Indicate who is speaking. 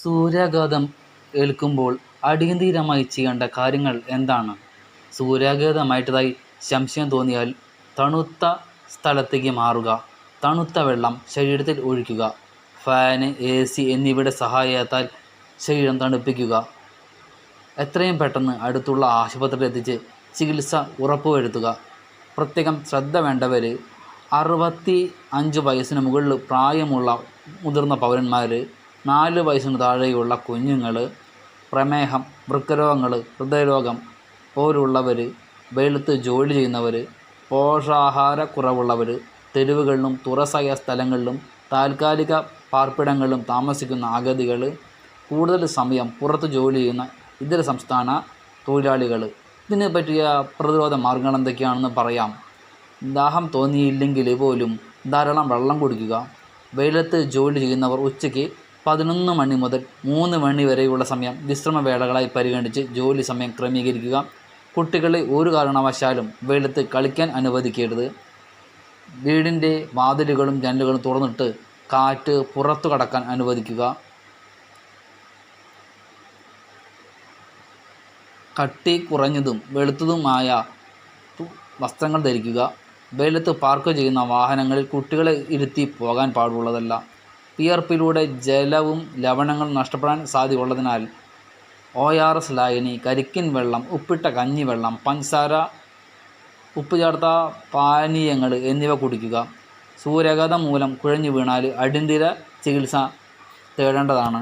Speaker 1: സൂര്യാഘാതം ഏൽക്കുമ്പോൾ അടിയന്തിരമായി ചെയ്യേണ്ട കാര്യങ്ങൾ എന്താണ്? സൂര്യാഘാതമേറ്റതായി സംശയം തോന്നിയാൽ തണുത്ത സ്ഥലത്തേക്ക് മാറുക. തണുത്ത വെള്ളം ശരീരത്തിൽ ഒഴിക്കുക. ഫാന്, AC എന്നിവയുടെ സഹായത്താൽ ശരീരം തണുപ്പിക്കുക. എത്രയും പെട്ടെന്ന് അടുത്തുള്ള ആശുപത്രിയിൽ എത്തിച്ച് ചികിത്സ ഉറപ്പുവരുത്തുക. പ്രത്യേകം ശ്രദ്ധ വേണ്ടവർ 65 വയസ്സിന് മുകളിൽ പ്രായമുള്ള മുതിർന്ന പൗരന്മാർ, 4 വയസ്സിന് താഴെയുള്ള കുഞ്ഞുങ്ങൾ, പ്രമേഹം, വൃക്കരോഗങ്ങൾ, ഹൃദയരോഗം പോലുള്ളവർ, വെയിലത്ത് ജോലി ചെയ്യുന്നവർ, പോഷകാഹാരക്കുറവുള്ളവർ, തെരുവുകളിലും തുറസായ സ്ഥലങ്ങളിലും താൽക്കാലിക പാർപ്പിടങ്ങളിലും താമസിക്കുന്ന അഗതികൾ, കൂടുതൽ സമയം പുറത്ത് ജോലി ചെയ്യുന്ന ഇതര സംസ്ഥാന തൊഴിലാളികൾ. ഇതിനെ പറ്റിയ പ്രതിരോധ മാർഗങ്ങൾ എന്തൊക്കെയാണെന്ന് പറയാം. ദാഹം തോന്നിയില്ലെങ്കിൽ പോലും ധാരാളം വെള്ളം കുടിക്കുക. വെയിലത്ത് ജോലി ചെയ്യുന്നവർ ഉച്ചയ്ക്ക് 11 മണി മുതൽ 3 മണി വരെയുള്ള സമയം വിശ്രമവേളകളായി പരിഗണിച്ച് ജോലി സമയം ക്രമീകരിക്കുക. കുട്ടികളെ ഒരു കാരണവശാലും വെയിലത്ത് കളിക്കാൻ അനുവദിക്കരുത്. വീടിൻ്റെ വാതിലുകളും ജനലുകളും തുറന്നിട്ട് കാറ്റ് പുറത്തു കടക്കാൻ അനുവദിക്കുക. കട്ടി കുറഞ്ഞതും വെളുത്തതുമായ വസ്ത്രങ്ങൾ ധരിക്കുക. വെയിലത്ത് പാർക്ക് ചെയ്യുന്ന വാഹനങ്ങളിൽ കുട്ടികളെ ഇരുത്തി പോകാൻ പാടുള്ളതല്ല. വിയർപ്പിലൂടെ ജലവും ലവണങ്ങളും നഷ്ടപ്പെടാൻ സാധ്യതയുള്ളതിനാൽ ORS ലായനി, കരിക്കിൻ വെള്ളം, ഉപ്പിട്ട കഞ്ഞിവെള്ളം, പഞ്ചസാര, ഉപ്പ് ചേർത്ത പാനീയങ്ങൾ എന്നിവ കുടിക്കുക. സൂര്യാഘാതം മൂലം കുഴഞ്ഞു വീണാൽ അടിയന്തര ചികിത്സ തേടേണ്ടതാണ്.